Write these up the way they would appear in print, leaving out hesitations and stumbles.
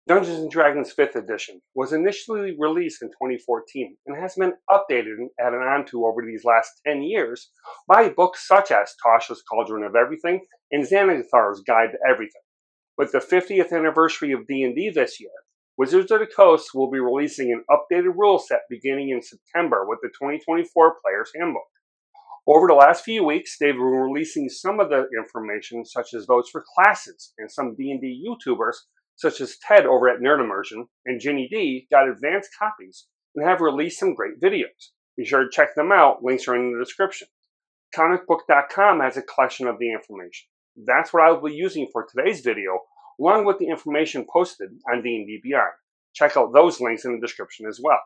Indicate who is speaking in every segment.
Speaker 1: Dungeons Dragons 5th edition was initially released in 2014 and has been updated and added on to over these last 10 years by books such as Tasha's Cauldron of Everything and Xanathar's Guide to Everything. With the 50th anniversary of D&D this year, Wizards of the Coast will be releasing an updated rule set beginning in September with the 2024 Players Handbook. Over the last few weeks, they've been releasing some of the information, such as votes for classes, and some D&D YouTubers, such as Ted over at Nerd Immersion and Ginny D, got advanced copies and have released some great videos. Be sure to check them out. Links are in the description. Comicbook.com has a collection of the information. That's what I will be using for today's video, along with the information posted on D&D Beyond. Check out those links in the description as well.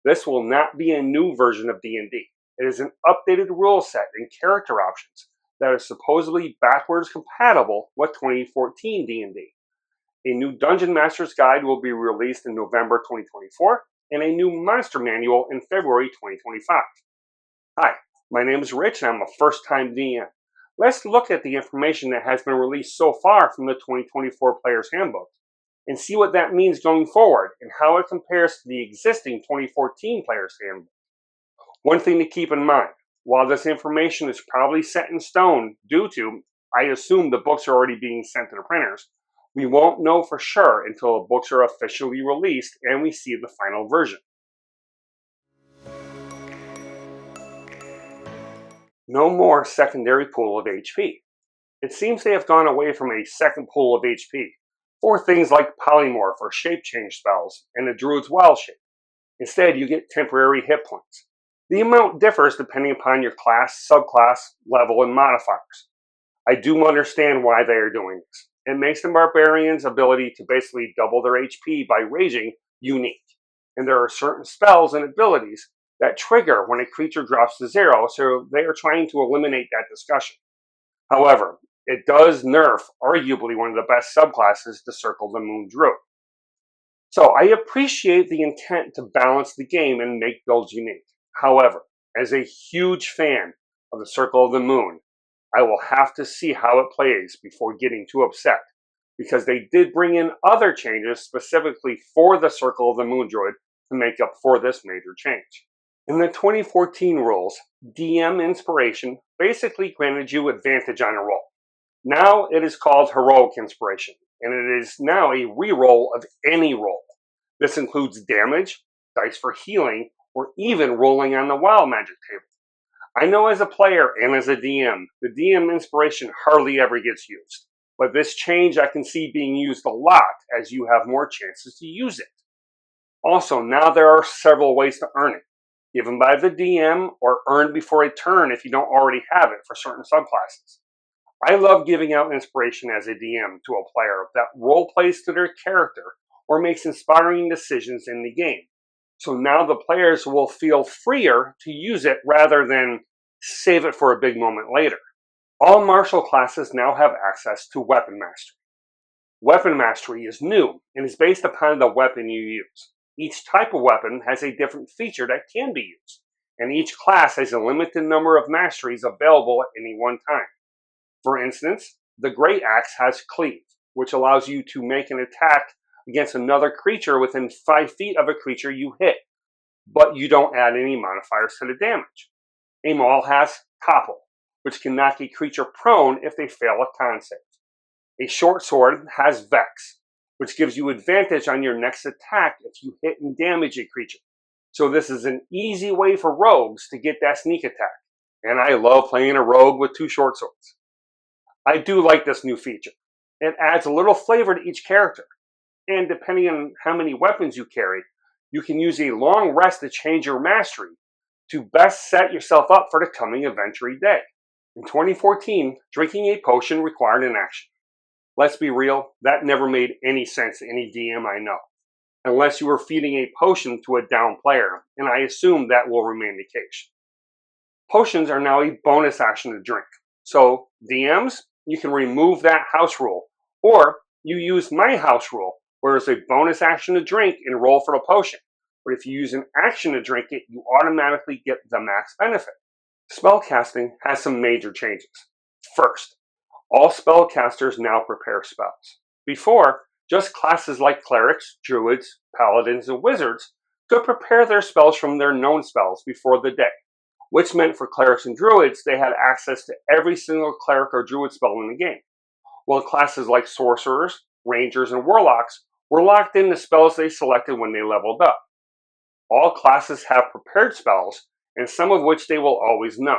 Speaker 1: This will not be a new version of D&D. It is an updated rule set and character options that are supposedly backwards compatible with 2014 D&D. A new Dungeon Master's Guide will be released in November 2024, and a new Monster Manual in February 2025. Hi, my name is Rich, and I'm a first-time DM. Let's look at the information that has been released so far from the 2024 Players Handbook, and see what that means going forward, and how it compares to the existing 2014 Players Handbook. One thing to keep in mind, while this information is probably set in stone due to, I assume, the books are already being sent to the printers, we won't know for sure until the books are officially released and we see the final version. No more secondary pool of HP. It seems they have gone away from a second pool of HP for things like polymorph or shape change spells and the Druid's Wild Shape. Instead, you get temporary hit points. The amount differs depending upon your class, subclass, level, and modifiers. I do understand why they are doing this. It makes the Barbarian's ability to basically double their HP by raging unique. And there are certain spells and abilities that trigger when a creature drops to 0, so they are trying to eliminate that discussion. However, it does nerf arguably one of the best subclasses, the Circle of the Moon Druid. So I appreciate the intent to balance the game and make builds unique. However, as a huge fan of the Circle of the Moon, I will have to see how it plays before getting too upset, because they did bring in other changes specifically for the Circle of the Moon Druid to make up for this major change. In the 2014 rules, DM Inspiration basically granted you advantage on a roll. Now it is called Heroic Inspiration, and it is now a reroll of any roll. This includes damage, dice for healing, or even rolling on the Wild Magic table. I know as a player and as a DM, the DM Inspiration hardly ever gets used. But this change I can see being used a lot as you have more chances to use it. Also, now there are several ways to earn it. Given by the DM or earned before a turn if you don't already have it for certain subclasses. I love giving out inspiration as a DM to a player that role plays to their character or makes inspiring decisions in the game. So now the players will feel freer to use it rather than save it for a big moment later. All martial classes now have access to Weapon Mastery. Weapon Mastery is new and is based upon the weapon you use. Each type of weapon has a different feature that can be used, and each class has a limited number of masteries available at any one time. For instance, the Great Axe has Cleave, which allows you to make an attack against another creature within 5 feet of a creature you hit, but you don't add any modifiers to the damage. A Maul has Topple, which can knock a creature prone if they fail a con save. A Short Sword has Vex, which gives you advantage on your next attack if you hit and damage a creature. So this is an easy way for rogues to get that sneak attack, and I love playing a rogue with 2 short swords. I do like this new feature. It adds a little flavor to each character, and depending on how many weapons you carry, you can use a long rest to change your mastery to best set yourself up for the coming adventure day. In 2014, drinking a potion required an action. Let's be real, that never made any sense to any DM I know, unless you were feeding a potion to a down player, and I assume that will remain the case. Potions are now a bonus action to drink, so DMs, you can remove that house rule, or you use my house rule, where it's a bonus action to drink and roll for the potion. But if you use an action to drink it, you automatically get the max benefit. Spellcasting has some major changes. First, all spellcasters now prepare spells. Before, Just classes like clerics, druids, paladins, and wizards could prepare their spells from their known spells before the day, which meant for clerics and druids they had access to every single cleric or druid spell in the game, while classes like sorcerers, rangers, and warlocks were locked into spells they selected when they leveled up. All classes have prepared spells, and some of which they will always know.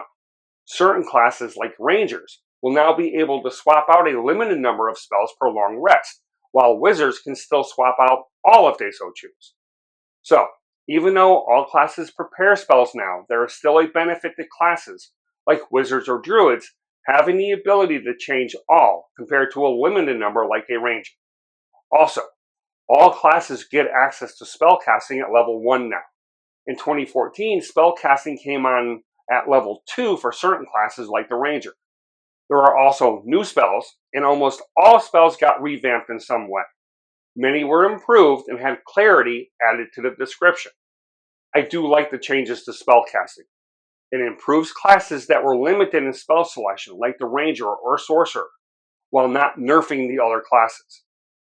Speaker 1: Certain classes, like rangers, will now be able to swap out a limited number of spells per long rest, while wizards can still swap out all if they so choose. So, even though all classes prepare spells now, there is still a benefit to classes, like wizards or druids, having the ability to change all compared to a limited number like a ranger. Also, all classes get access to spellcasting at level 1 now. In 2014, spellcasting came on at level 2 for certain classes like the ranger. There are also new spells, and almost all spells got revamped in some way. Many were improved and had clarity added to the description. I do like the changes to spellcasting. It improves classes that were limited in spell selection, like the ranger or sorcerer, while not nerfing the other classes.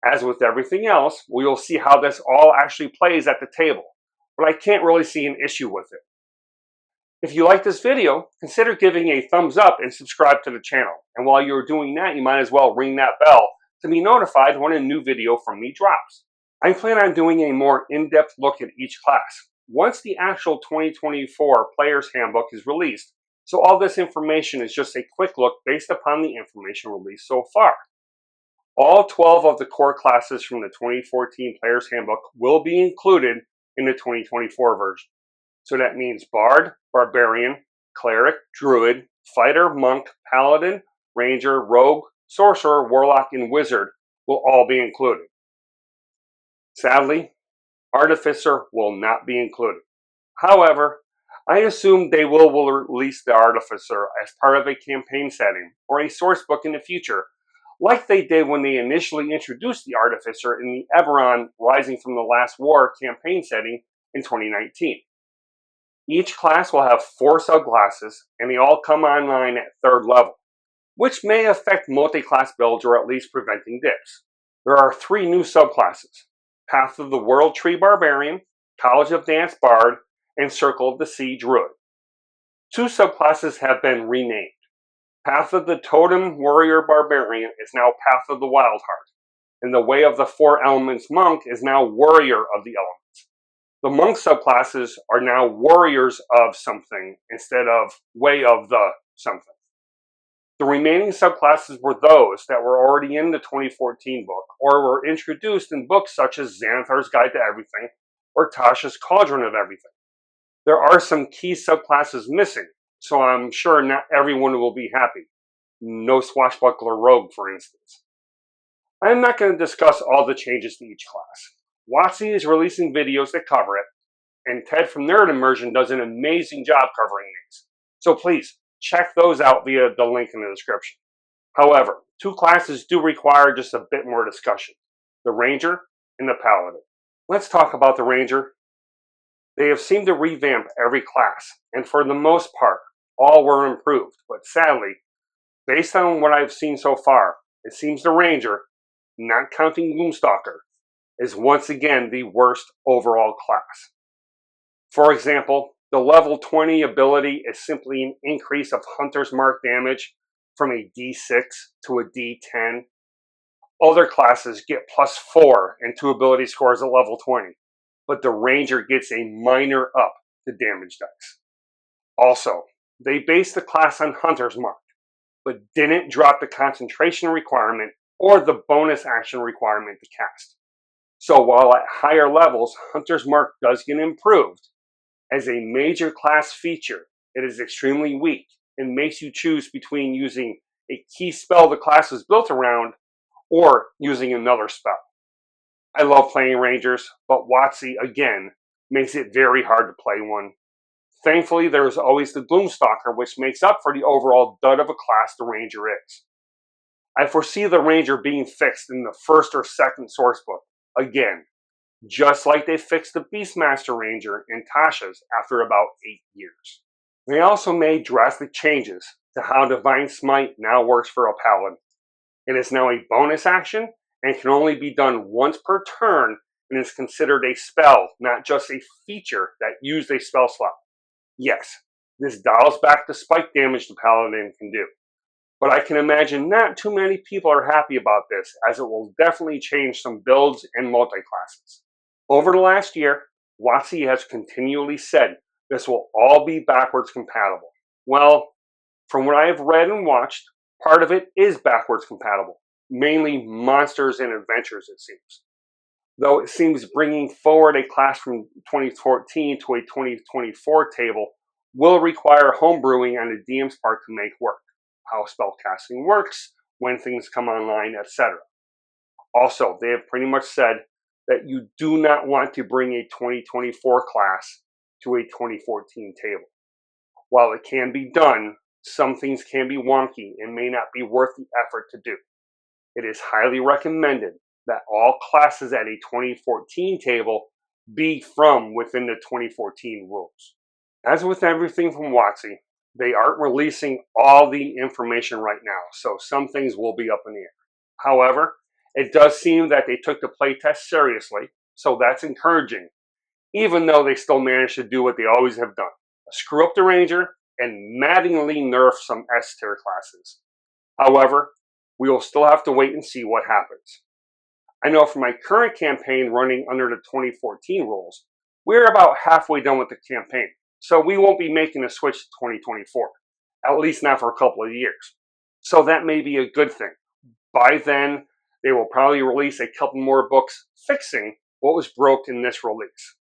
Speaker 1: As with everything else, we will see how this all actually plays at the table, but I can't really see an issue with it. If you like this video, consider giving a thumbs up and subscribe to the channel. And while you're doing that, you might as well ring that bell to be notified when a new video from me drops. I plan on doing a more in-depth look at each class once the actual 2024 Players Handbook is released, so all this information is just a quick look based upon the information released so far. All 12 of the core classes from the 2014 Players Handbook will be included in the 2024 version. So that means Bard, Barbarian, Cleric, Druid, Fighter, Monk, Paladin, Ranger, Rogue, Sorcerer, Warlock, and Wizard will all be included. Sadly, Artificer will not be included. However, I assume they will release the Artificer as part of a campaign setting or a source book in the future, like they did when they initially introduced the Artificer in the Eberron Rising from the Last War campaign setting in 2019. Each class will have 4 subclasses, and they all come online at 3rd level, which may affect multi-class builds or at least preventing dips. There are 3 new subclasses: Path of the World Tree Barbarian, College of Dance Bard, and Circle of the Sea Druid. 2 subclasses have been renamed. Path of the Totem Warrior Barbarian is now Path of the Wild Heart, and the Way of the 4 Elements Monk is now Warrior of the Elements. The monk subclasses are now Warriors of something instead of Way of the something. The remaining subclasses were those that were already in the 2014 book or were introduced in books such as Xanathar's Guide to Everything or Tasha's Cauldron of Everything. There are some key subclasses missing, so I'm sure not everyone will be happy. No Swashbuckler Rogue, for instance. I'm not going to discuss all the changes to each class. WotC is releasing videos that cover it, and Ted from Nerd Immersion does an amazing job covering these. So please, check those out via the link in the description. However, 2 classes do require just a bit more discussion: the Ranger and the Paladin. Let's talk about the Ranger. They have seemed to revamp every class, and for the most part, all were improved, but sadly, based on what I've seen so far, it seems the Ranger, not counting Gloomstalker, is once again the worst overall class. For example, the level 20 ability is simply an increase of Hunter's Mark damage from a D6 to a D10. Other classes get +4 and 2 ability scores at level 20, but the Ranger gets a minor up to damage dice. Also, they based the class on Hunter's Mark, but didn't drop the concentration requirement or the bonus action requirement to cast. So while at higher levels, Hunter's Mark does get improved, as a major class feature, it is extremely weak and makes you choose between using a key spell the class is built around or using another spell. I love playing Rangers, but WotC, again, makes it very hard to play one. Thankfully, there is always the Gloomstalker, which makes up for the overall dud of a class the Ranger is. I foresee the Ranger being fixed in the 1st or 2nd source book, again, just like they fixed the Beastmaster Ranger in Tasha's after about 8 years. They also made drastic changes to how Divine Smite now works for a Paladin. It is now a bonus action and can only be done once per turn and is considered a spell, not just a feature that used a spell slot. Yes, this dials back the spike damage the Paladin can do, but I can imagine not too many people are happy about this, as it will definitely change some builds and multi-classes. Over the last year, WotC has continually said this will all be backwards compatible. Well, from what I have read and watched, part of it is backwards compatible, mainly monsters and adventures, it seems. Though it seems bringing forward a class from 2014 to a 2024 table will require homebrewing on the DM's part to make work, how spellcasting works, when things come online, etc. Also, they have pretty much said that you do not want to bring a 2024 class to a 2014 table. While it can be done, some things can be wonky and may not be worth the effort to do. It is highly recommended that all classes at a 2014 table be from within the 2014 rules. As with everything from WotC, they aren't releasing all the information right now, so some things will be up in the air. However, it does seem that they took the playtest seriously, so that's encouraging, even though they still managed to do what they always have done: screw up the Ranger and maddeningly nerf some S-tier classes. However, we will still have to wait and see what happens. I know for my current campaign running under the 2014 rules, we're about halfway done with the campaign, so we won't be making a switch to 2024, at least not for a couple of years. So that may be a good thing. By then, they will probably release a couple more books fixing what was broke in this release.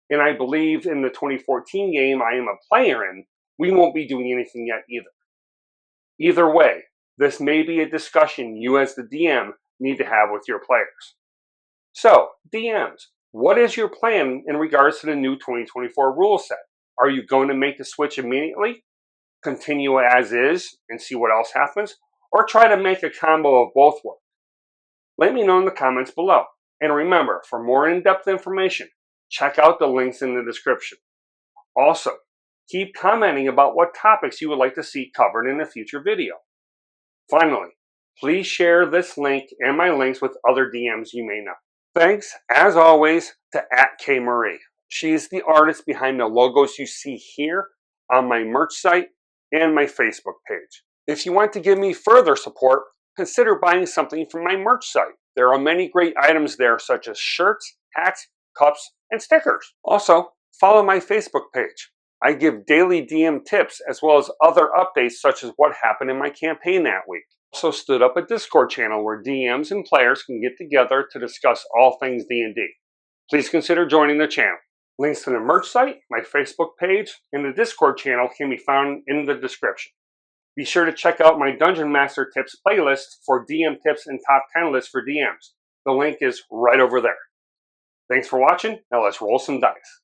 Speaker 1: And I believe in the 2014 game I am a player in, we won't be doing anything yet either. Either way, this may be a discussion you as the DM need to have with your players. So, DMs, what is your plan in regards to the new 2024 rule set? Are you going to make the switch immediately, continue as is, and see what else happens, or try to make a combo of both work? Let me know in the comments below. And remember, for more in-depth information, check out the links in the description. Also, keep commenting about what topics you would like to see covered in a future video. Finally, please share this link and my links with other DMs you may know. Thanks, as always, to @KMarie. She is the artist behind the logos you see here on my merch site and my Facebook page. If you want to give me further support, consider buying something from my merch site. There are many great items there, such as shirts, hats, cups, and stickers. Also, follow my Facebook page. I give daily DM tips as well as other updates such as what happened in my campaign that week. Also stood up a Discord channel where DMs and players can get together to discuss all things D&D. Please consider joining the channel. Links to the merch site, my Facebook page, and the Discord channel can be found in the description. Be sure to check out my Dungeon Master Tips playlist for DM tips and top 10 lists for DMs. The link is right over there. Thanks for watching. Now let's roll some dice.